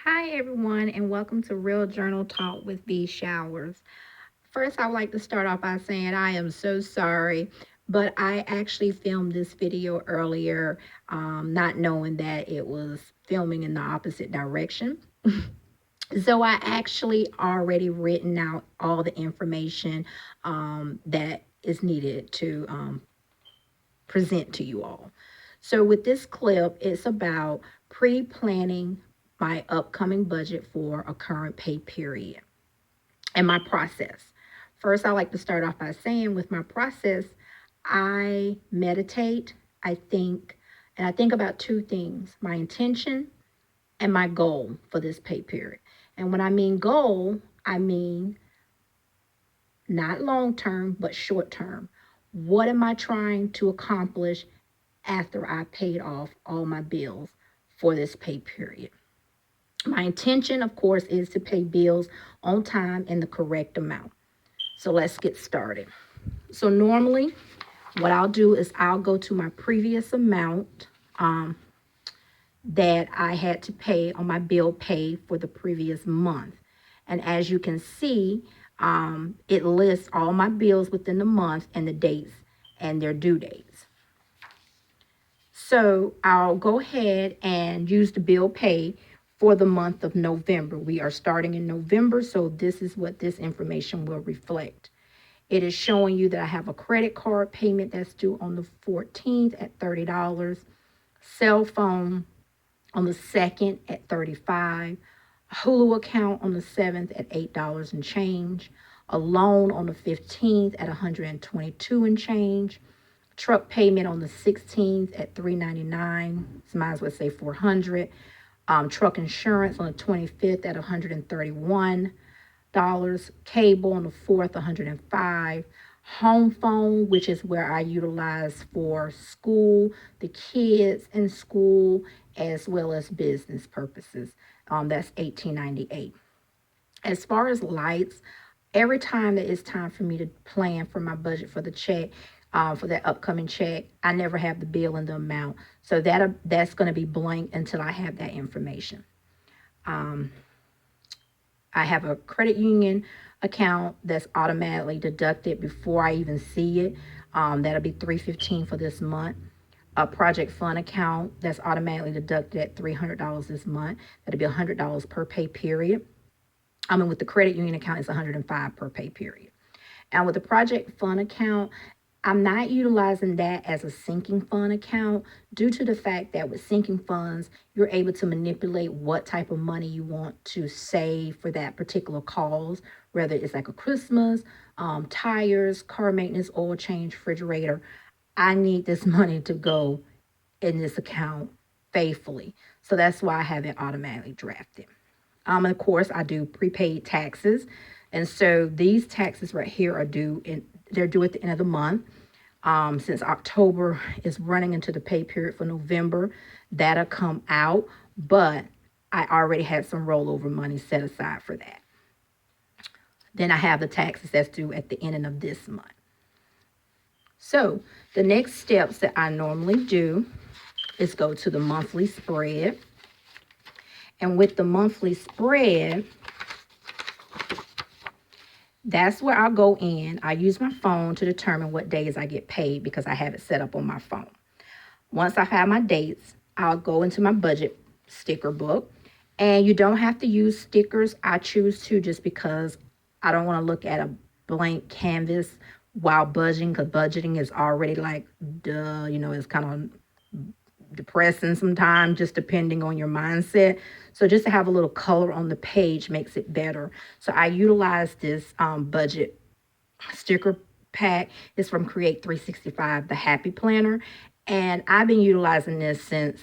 Hi, everyone, and welcome to Real Journal Talk with V Showers. First, I would like to start off by saying I am so sorry, but I actually filmed this video earlier, not knowing that it was filming in the opposite direction. So I actually already written out all the information that is needed to present to you all. So with this clip, it's about pre-planning my upcoming budget for a current pay period and my process. First, I like to start off by saying with my process, I meditate, I think, and I think about two things: my intention and my goal for this pay period. And when I mean goal, I mean not long term, but short term. What am I trying to accomplish after I paid off all my bills for this pay period? My intention, of course, is to pay bills on time in the correct amount. So let's get started. So normally, what I'll do is I'll go to my previous amount that I had to pay on my bill pay for the previous month. And as you can see, it lists all my bills within the month and the dates and their due dates. So I'll go ahead and use the bill pay for the month of November. We are starting in November, so this is what this information will reflect. It is showing you that I have a credit card payment that's due on the 14th at $30, cell phone on the 2nd at $35, a Hulu account on the 7th at $8 and change, a loan on the 15th at $122 and change, truck payment on the 16th at $399. So might as well say $400. Truck insurance on the 25th at $131. Cable on the 4th, $105. Home phone, which is where I utilize for school, the kids in school, as well as business purposes. That's $18.98. As far as lights, every time that it's time for me to plan for my budget for the check, for that upcoming check, I never have the bill and the amount. So that's going to be blank until I have that information. I have a credit union account that's automatically deducted before I even see it. That'll be $315 for this month. A project fund account that's automatically deducted at $300 this month. That'll be $100 per pay period. With the credit union account, it's $105 per pay period. And with the project fund account, I'm not utilizing that as a sinking fund account due to the fact that with sinking funds, you're able to manipulate what type of money you want to save for that particular cause, whether it's like a Christmas, tires, car maintenance, oil change, refrigerator. I need this money to go in this account faithfully. So that's why I have it automatically drafted. And of course, I do prepaid taxes. And so these taxes right here are due, and they're due at the end of the month. Since October is running into the pay period for November, that'll come out. But I already had some rollover money set aside for that. Then I have the taxes that's due at the end of this month. So the next steps that I normally do is go to the monthly spread. And with the monthly spread, that's where I'll go in. I use my phone to determine what days I get paid because I have it set up on my phone. Once I have my dates, I'll go into my budget sticker book. And you don't have to use stickers. I choose to just because I don't want to look at a blank canvas while budgeting, because budgeting is already like, duh, it's kind of depressing sometimes, just depending on your mindset. So just to have a little color on the page makes it better. So I utilize this budget sticker pack. It's from Create 365, the Happy Planner. And I've been utilizing this since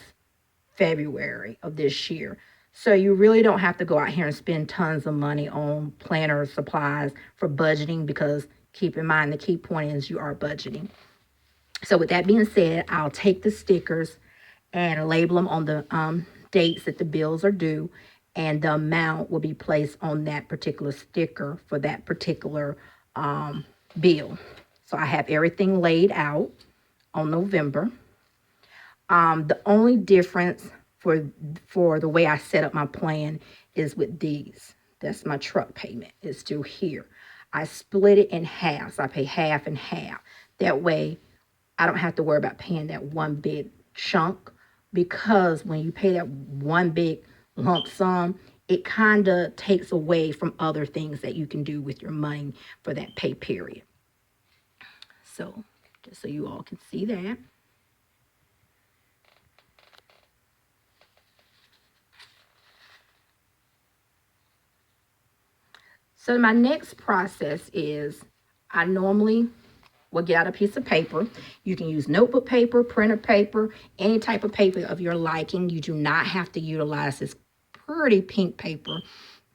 February of this year. So you really don't have to go out here and spend tons of money on planner supplies for budgeting, because keep in mind the key point is you are budgeting. So with that being said, I'll take the stickers and label them on the dates that the bills are due, and the amount will be placed on that particular sticker for that particular bill. So I have everything laid out on November. The only difference for the way I set up my plan is with these. That's my truck payment. It's still here. I split it in half. So I pay half and half. That way I don't have to worry about paying that one big chunk, because when you pay that one big lump sum, it kind of takes away from other things that you can do with your money for that pay period. So just so you all can see that. So my next process is, I normally will get out a piece of paper. You can use notebook paper, printer paper, any type of paper of your liking. You do not have to utilize this pretty pink paper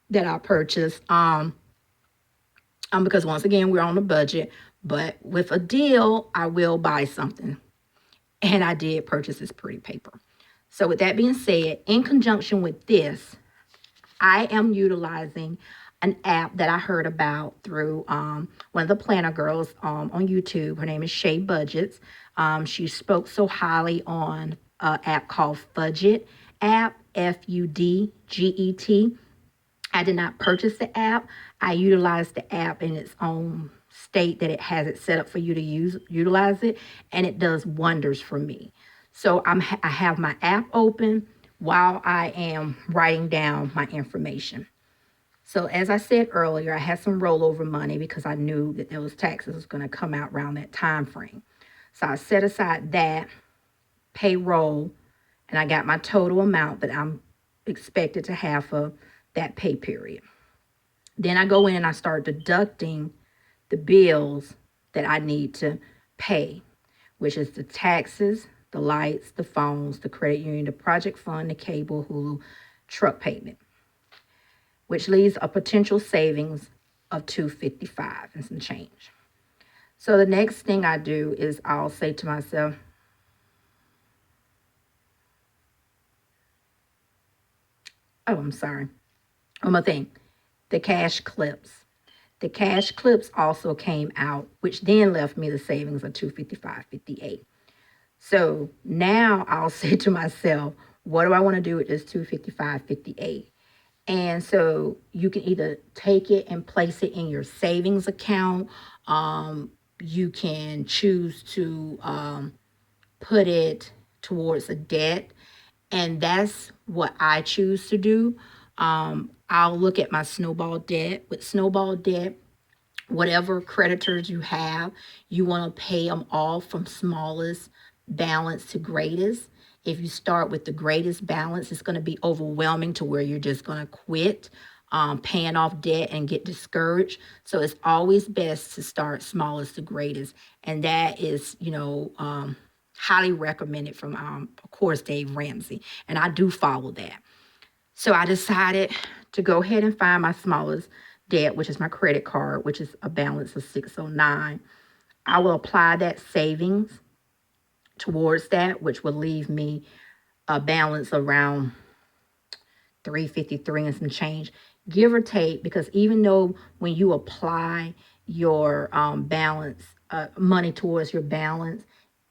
that I purchased. Because once again, we're on a budget, but with a deal, I will buy something. And I did purchase this pretty paper. So with that being said, in conjunction with this, I am utilizing an app that I heard about through one of the planner girls on YouTube. Her name is Shay Budgets. She spoke so highly on an app called Fudget app, Fudget. I did not purchase the app. I utilized the app in its own state that it has it set up for you to utilize it, and it does wonders for me. So I have my app open while I am writing down my information. So as I said earlier, I had some rollover money because I knew that those taxes was going to come out around that time frame. So I set aside that payroll, and I got my total amount that I'm expected to have for that pay period. Then I go in and I start deducting the bills that I need to pay, which is the taxes, the lights, the phones, the credit union, the project fund, the cable, Hulu, truck payment, which leaves a potential savings of $255 and some change. So the next thing I do is I'll say to myself, oh, I'm sorry. One more thing, the cash clips. The cash clips also came out, which then left me the savings of $255.58. So now I'll say to myself, what do I want to do with this $255.58? And so you can either take it and place it in your savings account. You can choose to put it towards a debt. And that's what I choose to do. I'll look at my snowball debt. With snowball debt, whatever creditors you have, you want to pay them all from smallest balance to greatest. If you start with the greatest balance, it's going to be overwhelming to where you're just going to quit paying off debt and get discouraged. So it's always best to start smallest to greatest. And that is, highly recommended from, of course, Dave Ramsey. And I do follow that. So I decided to go ahead and find my smallest debt, which is my credit card, which is a balance of $609. I will apply that savings towards that, which will leave me a balance around $353 and some change, give or take, because even though when you apply your balance, money towards your balance,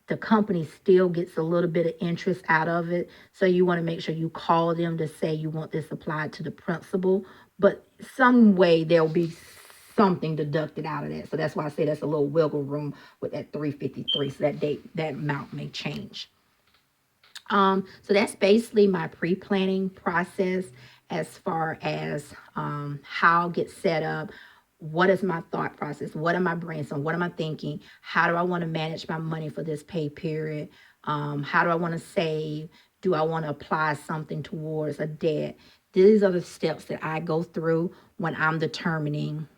the company still gets a little bit of interest out of it. So you want to make sure you call them to say you want this applied to the principal. But some way there'll be something deducted out of that. So that's why I say that's a little wiggle room with that 353. So that amount may change. So that's basically my pre-planning process as far as how I'll get set up. What is my thought process? What am I brainstorming? What am I thinking? How do I want to manage my money for this pay period? How do I want to save? Do I want to apply something towards a debt? These are the steps that I go through when I'm determining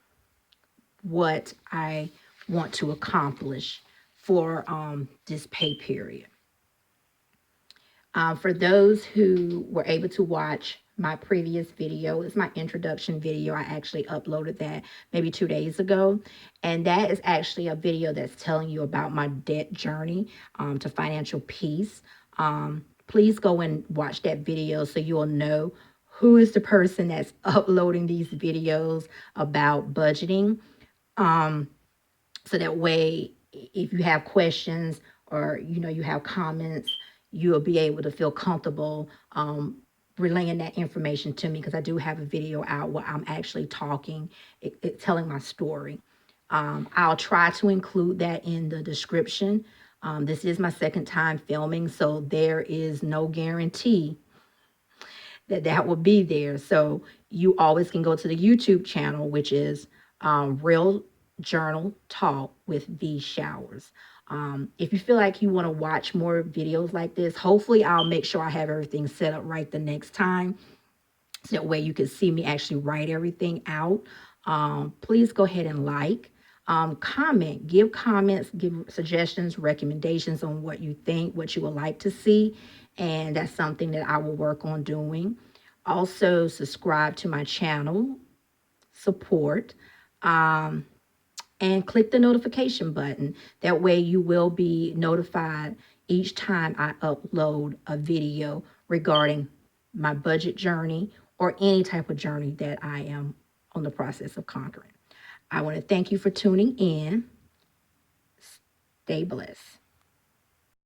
what I want to accomplish for this pay period. For those who were able to watch my previous video, it's my introduction video. I actually uploaded that maybe 2 days ago. And that is actually a video that's telling you about my debt journey to financial peace. Please go and watch that video so you'll know who is the person that's uploading these videos about budgeting. So that way, if you have questions or, you have comments, you'll be able to feel comfortable relaying that information to me, because I do have a video out where I'm actually talking, telling my story. I'll try to include that in the description. This is my second time filming, so there is no guarantee that that will be there. So you always can go to the YouTube channel, which is Real Journal Talk with V Showers. If you feel like you want to watch more videos like this, hopefully I'll make sure I have everything set up right the next time. So that way you can see me actually write everything out. Please go ahead and like, comment, give comments, give suggestions, recommendations on what you think, what you would like to see. And that's something that I will work on doing. Also, subscribe to my channel, support, and click the notification button. That way you will be notified each time I upload a video regarding my budget journey or any type of journey that I am on the process of conquering. I want to thank you for tuning in. Stay blessed.